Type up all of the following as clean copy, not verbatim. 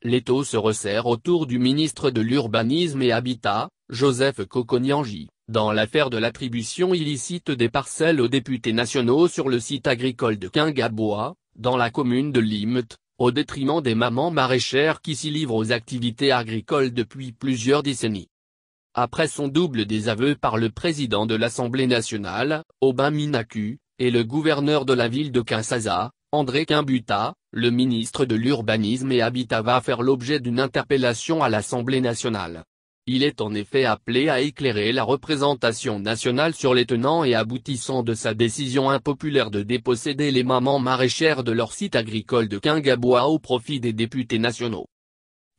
l'étau se resserre autour du ministre de l'Urbanisme et Habitat, Joseph Kokonyanji, dans l'affaire de l'attribution illicite des parcelles aux députés nationaux sur le site agricole de Kingabois, dans la commune de Limete, au détriment des mamans maraîchères qui s'y livrent aux activités agricoles depuis plusieurs décennies. Après son double désaveu par le président de l'Assemblée nationale, Aubin Minaku, et le gouverneur de la ville de Kinshasa, André Kimbuta, le ministre de l'Urbanisme et Habitat va faire l'objet d'une interpellation à l'Assemblée nationale. Il est en effet appelé à éclairer la représentation nationale sur les tenants et aboutissants de sa décision impopulaire de déposséder les mamans maraîchères de leur site agricole de Kingabois au profit des députés nationaux.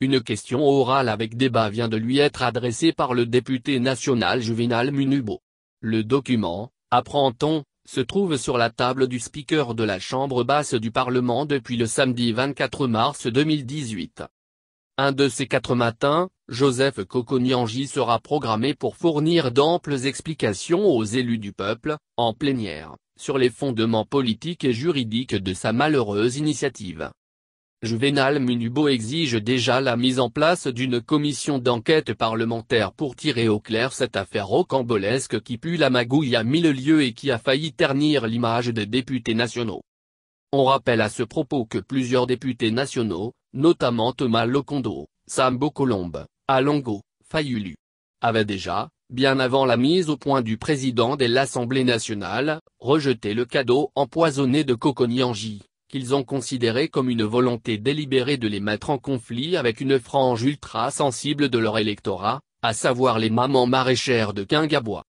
Une question orale avec débat vient de lui être adressée par le député national Juvénal Munubo. Le document, apprend-on, se trouve sur la table du speaker de la Chambre basse du Parlement depuis le samedi 24 mars 2018. Un de ces 4 matins, Joseph Kokonyanji sera programmé pour fournir d'amples explications aux élus du peuple, en plénière, sur les fondements politiques et juridiques de sa malheureuse initiative. Juvénal Munubo exige déjà la mise en place d'une commission d'enquête parlementaire pour tirer au clair cette affaire rocambolesque qui pue la magouille à 1000 lieues et qui a failli ternir l'image des députés nationaux. On rappelle à ce propos que plusieurs députés nationaux, notamment Thomas Lokondo, Sambo Colombe, Alongo, Fayulu, avaient déjà, bien avant la mise au point du président de l'Assemblée nationale, rejeté le cadeau empoisonné de Kokonyanji, qu'ils ont considéré comme une volonté délibérée de les mettre en conflit avec une frange ultra-sensible de leur électorat, à savoir les mamans maraîchères de Kingabois.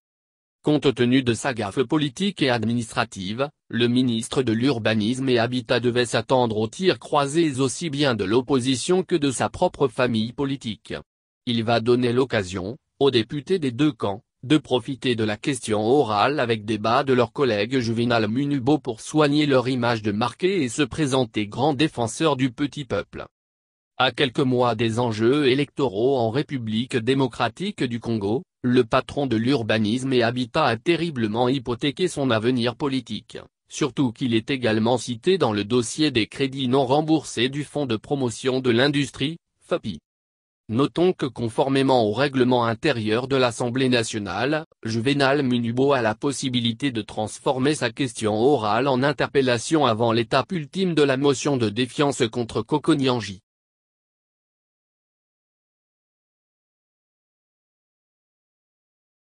Compte tenu de sa gaffe politique et administrative, le ministre de l'Urbanisme et Habitat devait s'attendre aux tirs croisés aussi bien de l'opposition que de sa propre famille politique. Il va donner l'occasion, aux députés des deux camps, de profiter de la question orale avec débat de leur collègue Juvénal Munubo pour soigner leur image de marqué et se présenter grand défenseur du petit peuple. À quelques mois des enjeux électoraux en République démocratique du Congo, le patron de l'Urbanisme et Habitat a terriblement hypothéqué son avenir politique, surtout qu'il est également cité dans le dossier des crédits non remboursés du Fonds de promotion de l'industrie, FOPI. Notons que conformément au règlement intérieur de l'Assemblée nationale, Juvénal Munubo a la possibilité de transformer sa question orale en interpellation avant l'étape ultime de la motion de défiance contre Kokonyanji.